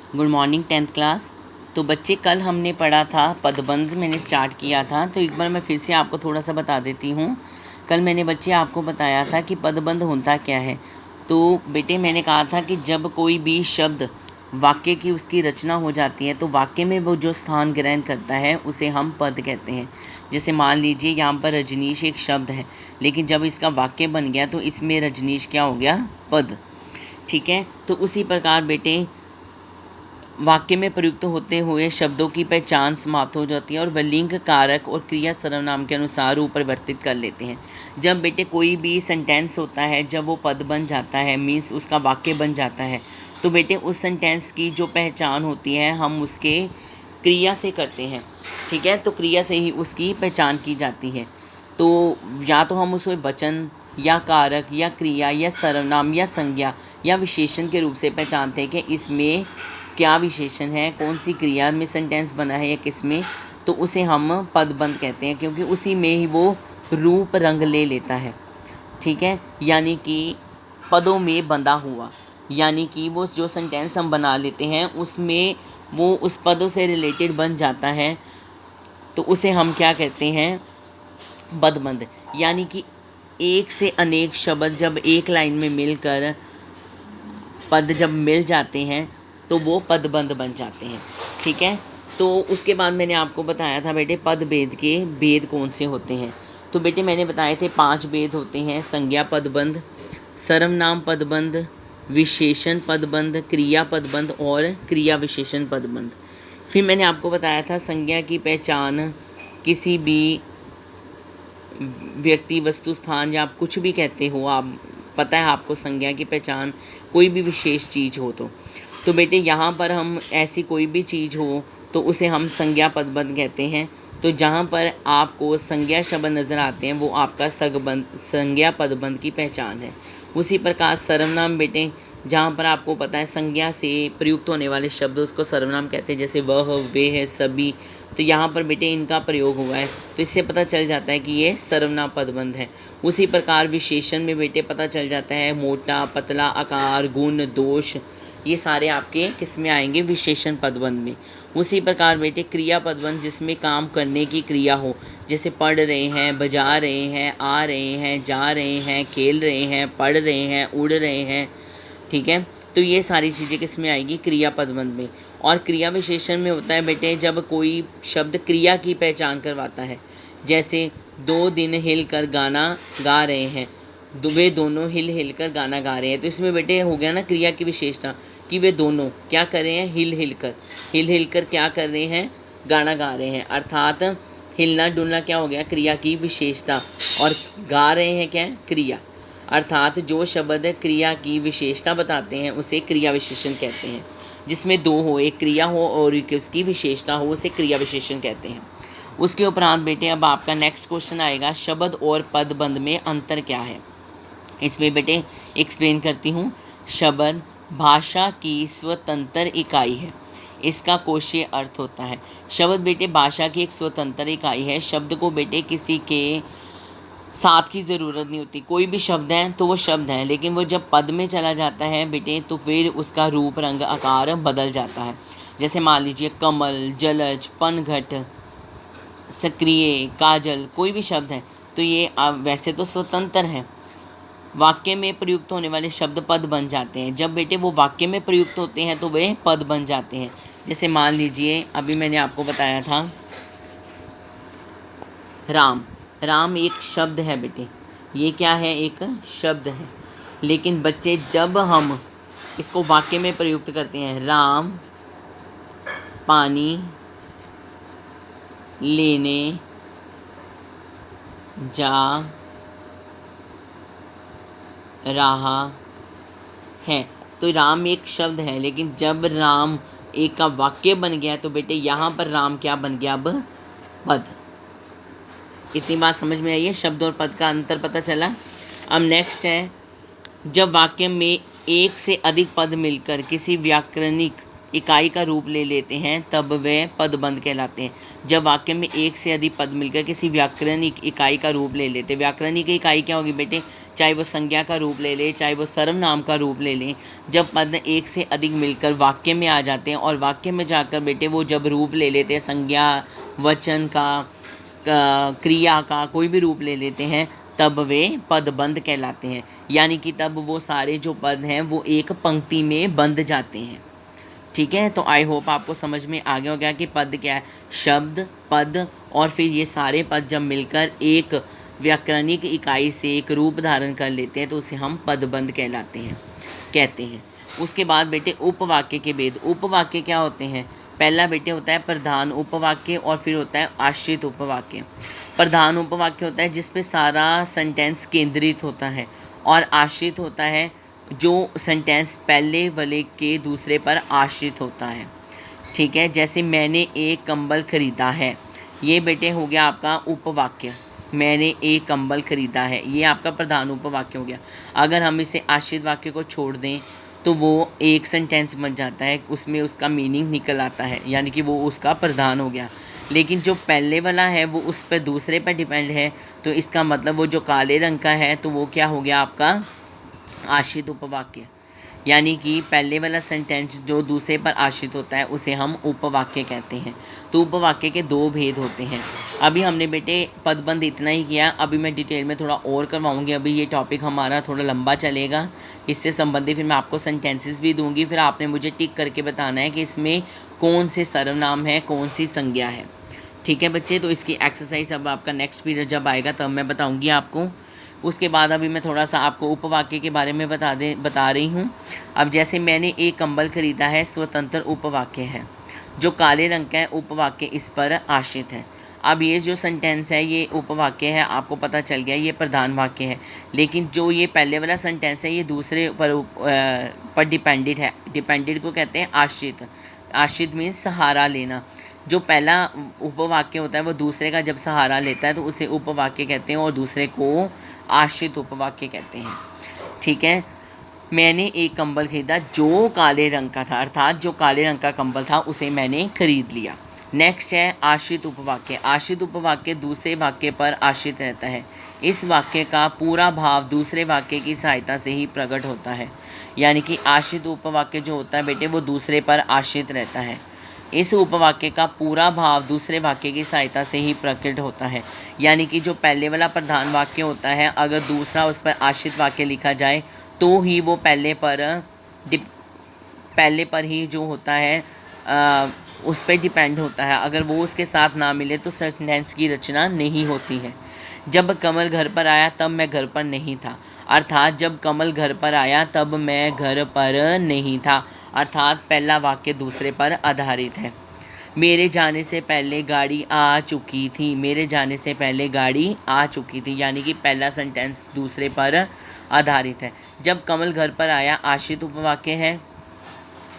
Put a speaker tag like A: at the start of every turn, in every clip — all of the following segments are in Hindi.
A: Good morning 10th class. तो बच्चे कल हमने पढ़ा था पदबंध, मैंने स्टार्ट किया था, तो एक बार मैं फिर से आपको थोड़ा सा बता देती हूँ। कल मैंने बच्चे आपको बताया था कि पदबंध होता क्या है। तो बेटे मैंने कहा था कि जब कोई भी शब्द वाक्य की उसकी रचना हो जाती है तो वाक्य में वो जो स्थान ग्रहण करता है उसे हम पद कहते हैं। जैसे मान लीजिए यहाँ पर रजनीश एक शब्द है, लेकिन जब इसका वाक्य बन गया तो इसमें रजनीश क्या हो गया, पद। ठीक है, तो उसी प्रकार बेटे वाक्य में प्रयुक्त होते हुए शब्दों की पहचान समाप्त हो जाती है और वह लिंग, कारक और क्रिया सर्वनाम के अनुसार रूप परिवर्तित कर लेते हैं। जब बेटे कोई भी सेंटेंस होता है, जब वो पद बन जाता है, मीन्स उसका वाक्य बन जाता है, तो बेटे उस सेंटेंस की जो पहचान होती है हम उसके क्रिया से करते हैं। ठीक है, तो क्रिया से ही उसकी पहचान की जाती है। तो या तो हम उसे वचन या कारक या क्रिया या सर्वनाम या संज्ञा या विशेषण के रूप से पहचानते हैं कि इसमें क्या विशेषण है, कौन सी क्रिया में सेंटेंस बना है या किस में, तो उसे हम पदबंध कहते हैं, क्योंकि उसी में ही वो रूप रंग ले लेता है। ठीक है, यानी कि पदों में बंधा हुआ, यानी कि वो जो सेंटेंस हम बना लेते हैं उसमें वो उस पदों से रिलेटेड बन जाता है, तो उसे हम क्या कहते हैं, पदबंध। यानी कि एक से अनेक शब्द जब एक लाइन में मिलकर पद जब मिल जाते हैं तो वो पदबंध बन जाते हैं। ठीक है, तो उसके बाद मैंने आपको बताया था बेटे पद भेद के भेद कौन से होते हैं। तो बेटे मैंने बताए थे 5 भेद होते हैं: संज्ञा पदबंध, सर्वनाम पदबंध, विशेषण पदबंध, क्रिया पदबंध और क्रिया विशेषण पदबंध। फिर मैंने आपको बताया था संज्ञा की पहचान किसी भी व्यक्ति, वस्तु, स्थान या आप कुछ भी कहते हो, आप पता है आपको संज्ञा की पहचान कोई भी विशेष चीज़ हो तो बेटे यहाँ पर हम ऐसी कोई भी चीज़ हो तो उसे हम संज्ञा पदबंध कहते हैं। तो जहाँ पर आपको संज्ञा शब्द नज़र आते हैं वो आपका संज्ञा पदबंध की पहचान है। उसी प्रकार सर्वनाम बेटे, जहाँ पर आपको पता है संज्ञा से प्रयुक्त होने वाले शब्द उसको सर्वनाम कहते हैं, जैसे वह, वे है, सभी। तो यहाँ पर बेटे इनका प्रयोग हुआ है तो इससे पता चल जाता है कि ये सर्वनाम पदबंध है। उसी प्रकार विशेषण में बेटे पता चल जाता है मोटा, पतला, आकार, गुण, दोष, ये सारे आपके किस में आएंगे, विशेषण पदबंध में। उसी प्रकार बेटे क्रिया पदबंध, जिसमें काम करने की क्रिया हो, जैसे पढ़ रहे हैं, बजा रहे हैं, आ रहे हैं, जा रहे हैं, खेल रहे हैं, पढ़ रहे हैं, उड़ रहे हैं। ठीक है, तो ये सारी चीज़ें किस में आएगी, क्रिया पदबंध में। और क्रिया विशेषण में होता है बेटे जब कोई शब्द क्रिया की पहचान करवाता है, जैसे 2 दिन हिल कर गाना गा रहे हैं, वे दोनों हिल हिल कर गाना गा रहे हैं। तो इसमें बेटे हो गया ना क्रिया की विशेषता कि वे दोनों क्या कर रहे हैं, हिल हिल कर क्या कर रहे हैं, गाना गा रहे हैं। अर्थात हिलना डुलना क्या हो गया, क्रिया की विशेषता, और गा रहे हैं क्या, क्रिया। अर्थात जो शब्द क्रिया की विशेषता बताते हैं उसे क्रिया विशेषण कहते हैं। जिसमें 2 हो, एक क्रिया हो और एक उसकी विशेषता हो, उसे क्रिया विशेषण कहते हैं। उसके उपरांत बेटे अब आपका नेक्स्ट क्वेश्चन आएगा, शब्द और पदबंध में अंतर क्या है। इसमें बेटे एक्सप्लेन करती हूँ। शब्द भाषा की स्वतंत्र इकाई है, इसका कोशीय अर्थ होता है। शब्द बेटे भाषा की एक स्वतंत्र इकाई है। शब्द को बेटे किसी के साथ की ज़रूरत नहीं होती, कोई भी शब्द है तो वो शब्द है, लेकिन वो जब पद में चला जाता है बेटे तो फिर उसका रूप, रंग, आकार बदल जाता है। जैसे मान लीजिए कमल, जलज, पनघट, सक्रिय, काजल, कोई भी शब्द है तो ये वैसे तो स्वतंत्र है, वाक्य में प्रयुक्त होने वाले शब्द पद बन जाते हैं। जब बेटे वो वाक्य में प्रयुक्त होते हैं तो वे पद बन जाते हैं। जैसे मान लीजिए अभी मैंने आपको बताया था राम, राम एक शब्द है बेटे, ये क्या है, एक शब्द है। लेकिन बच्चे जब हम इसको वाक्य में प्रयुक्त करते हैं, राम पानी लेने जा रहा है, तो राम एक शब्द है, लेकिन जब राम एक का वाक्य बन गया तो बेटे यहाँ पर राम क्या बन गया, अब पद। इतनी बात समझ में आई है, शब्द और पद का अंतर पता चला। अब नेक्स्ट है, जब वाक्य में एक से अधिक पद मिलकर किसी व्याकरणिक इकाई का रूप ले लेते हैं तब वे पदबंध कहलाते हैं। जब वाक्य में एक से अधिक पद मिलकर किसी व्याकरणिक इकाई का रूप ले लेते हैं, व्याकरणिक इकाई क्या होगी बेटे, चाहे वो संज्ञा का रूप ले ले, चाहे वो सर्वनाम का रूप ले लें, जब पद एक से अधिक मिलकर वाक्य में आ जाते हैं और वाक्य में जाकर बेटे वो जब रूप ले लेते हैं, संज्ञा, वचन का, क्रिया का कोई भी रूप ले लेते हैं, तब वे पदबंध कहलाते हैं। यानी कि तब वो सारे जो पद हैं वो एक पंक्ति में बंध जाते हैं। ठीक है, तो आई होप आपको समझ में आ गया होगा कि पद क्या है। शब्द, पद और फिर ये सारे पद जब मिलकर एक व्याकरणिक इकाई से एक रूप धारण कर लेते हैं तो उसे हम पदबंध कहते हैं। उसके बाद बेटे उपवाक्य के भेद। उपवाक्य क्या होते हैं? पहला बेटे होता है प्रधान उपवाक्य और फिर होता है आश्रित उपवाक्य। प्रधान उपवाक्य होता है जिस पे सारा सेंटेंस केंद्रित होता है, और आश्रित होता है जो सेंटेंस पहले वाले के दूसरे पर आश्रित होता है। ठीक है, जैसे मैंने एक कंबल ख़रीदा है, ये बेटे हो गया आपका उपवाक्य। मैंने एक कंबल ख़रीदा है, ये आपका प्रधान उपवाक्य हो गया। अगर हम इसे आश्रित वाक्य को छोड़ दें तो वो एक सेंटेंस बन जाता है, उसमें उसका मीनिंग निकल आता है, यानी कि वो उसका प्रधान हो गया। लेकिन जो पहले वाला है वो उस पर दूसरे पर डिपेंड है, तो इसका मतलब वो जो काले रंग का है तो वो क्या हो गया आपका आश्रित उपवाक्य। यानी कि पहले वाला सेंटेंस जो दूसरे पर आश्रित होता है उसे हम उपवाक्य कहते हैं। तो उपवाक्य के दो भेद होते हैं। अभी हमने बेटे पदबंध इतना ही किया, अभी मैं डिटेल में थोड़ा और करवाऊंगी। अभी ये टॉपिक हमारा थोड़ा लंबा चलेगा, इससे संबंधित फिर मैं आपको सेंटेंसेस भी दूंगी, फिर आपने मुझे टिक करके बताना है कि इसमें कौन से सर्वनाम है, कौन सी संज्ञा है। ठीक है बच्चे, तो इसकी एक्सरसाइज अब आपका नेक्स्ट पीरियड जब आएगा तब मैं बताऊँगी आपको। उसके बाद अभी मैं थोड़ा सा आपको उपवाक्य के बारे में बता रही हूँ। अब जैसे मैंने एक कंबल खरीदा है, स्वतंत्र उपवाक्य है। जो काले रंग का है उपवाक्य इस पर आश्रित है। अब ये जो सेंटेंस है ये उपवाक्य है, आपको पता चल गया ये प्रधान वाक्य है। लेकिन जो ये पहले वाला सेंटेंस है ये दूसरे पर डिपेंडेड है। डिपेंडेड को कहते हैं आश्रित। आश्रित मीन्स सहारा लेना। जो पहला उपवाक्य होता है वो दूसरे का जब सहारा लेता है तो उसे उपवाक्य कहते हैं और दूसरे को आश्रित उपवाक्य कहते हैं। ठीक है, मैंने एक कंबल खरीदा जो काले रंग का था, अर्थात जो काले रंग का कंबल था उसे मैंने खरीद लिया। नेक्स्ट है आश्रित उपवाक्य। आश्रित उपवाक्य दूसरे वाक्य पर आश्रित रहता है। इस वाक्य का पूरा भाव दूसरे वाक्य की सहायता से ही प्रकट होता है। यानी कि आश्रित उपवाक्य जो होता है बेटे वो दूसरे पर आश्रित रहता है। इस उपवाक्य का पूरा भाव दूसरे वाक्य की सहायता से ही प्रकट होता है। यानी कि जो पहले वाला प्रधान वाक्य होता है, अगर दूसरा उस पर आश्रित वाक्य लिखा जाए तो ही वो पहले पर ही जो होता है उस पर डिपेंड होता है। अगर वो उसके साथ ना मिले तो सेंटेंस की रचना नहीं होती है। जब कमल घर पर आया तब मैं घर पर नहीं था, अर्थात जब कमल घर पर आया तब मैं घर पर नहीं था, अर्थात पहला वाक्य दूसरे पर आधारित है। मेरे जाने से पहले गाड़ी आ चुकी थी। मेरे जाने से पहले गाड़ी आ चुकी थी, यानी कि पहला सेंटेंस दूसरे पर आधारित है। जब कमल घर पर आया आश्रित उपवाक्य है,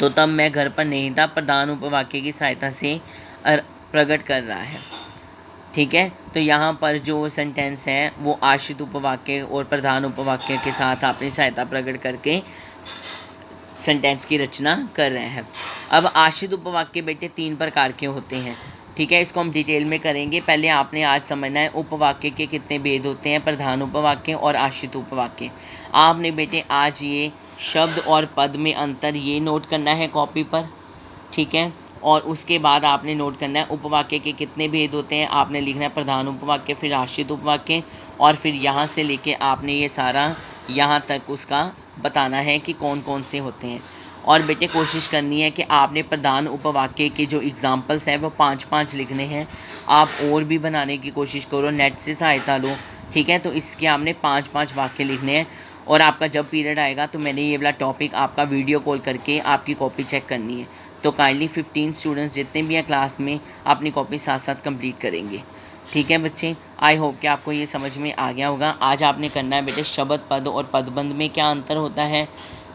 A: तो तब मैं घर पर नहीं था प्रधान उपवाक्य की सहायता से प्रकट कर रहा है। ठीक है, तो यहाँ पर जो सेंटेंस है वो आश्रित उपवाक्य और प्रधान उपवाक्य के साथ अपनी सहायता प्रकट करके सेंटेंस की रचना कर रहे हैं। अब आश्रित उपवाक्य बेटे 3 प्रकार के होते हैं। ठीक है, इसको हम डिटेल में करेंगे। पहले आपने आज समझना है उपवाक्य के कितने भेद होते हैं, प्रधान उपवाक्य और आश्रित उपवाक्य। आपने बेटे आज ये शब्द और पद में अंतर ये नोट करना है कॉपी पर। ठीक है, और उसके बाद आपने नोट करना है उपवाक्य के कितने भेद होते हैं। आपने लिखना है प्रधान उपवाक्य, फिर आश्रित उपवाक्य, और फिर यहाँ से लेके आपने ये सारा यहाँ तक उसका बताना है कि कौन कौन से होते हैं। और बेटे कोशिश करनी है कि आपने प्रधान उपवाक्य के जो एग्ज़ाम्पल्स हैं वो 5-5 लिखने हैं। आप और भी बनाने की कोशिश करो, नेट से सहायता लो। ठीक है, तो इसके आपने 5-5 वाक्य लिखने हैं। और आपका जब पीरियड आएगा तो मैंने ये वाला टॉपिक आपका वीडियो कॉल करके आपकी कॉपी चेक करनी है। तो काइंडली 15 स्टूडेंट्स जितने भी हैं क्लास में अपनी कॉपी साथ साथ कंप्लीट करेंगे। ठीक है बच्चे, आई होप कि आपको ये समझ में आ गया होगा। आज आपने करना है बेटे शब्द, पद और पदबंध में क्या अंतर होता है,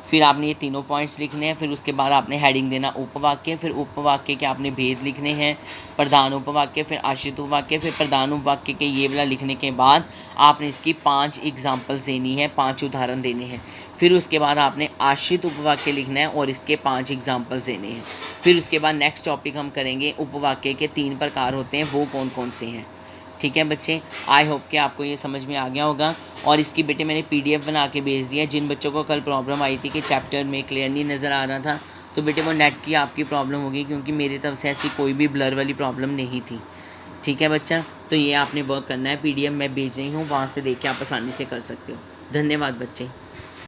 A: फिर आपने ये तीनों पॉइंट्स लिखने हैं। फिर उसके बाद आपने हेडिंग देना उपवाक्य, फिर उपवाक्य के आपने भेद लिखने हैं, प्रधान उपवाक्य, फिर आश्रित उपवाक्य, फिर प्रधान उपवाक्य के ये वाला लिखने के बाद आपने इसकी 5 एग्जाम्पल्स देनी है, 5 उदाहरण देने हैं। फिर उसके बाद आपने आश्रित उपवाक्य लिखना है और इसके 5 एग्जाम्पल्स देने हैं। फिर उसके बाद नेक्स्ट टॉपिक हम करेंगे उपवाक्य के 3 प्रकार होते हैं, वो कौन कौन से हैं। ठीक है बच्चे, आई होप कि आपको ये समझ में आ गया होगा। और इसकी बेटे मैंने PDF बना के भेज दिया। जिन बच्चों को कल प्रॉब्लम आई थी कि चैप्टर में क्लियर नहीं नज़र आ रहा था, तो बेटे वो नेट की आपकी प्रॉब्लम होगी, क्योंकि मेरी तरफ से ऐसी कोई भी ब्लर वाली प्रॉब्लम नहीं थी। ठीक है बच्चा, तो ये आपने वर्क करना है। PDF मैं भेज रही हूँ, वहाँ से देख के आप आसानी से कर सकते हो। धन्यवाद बच्चे।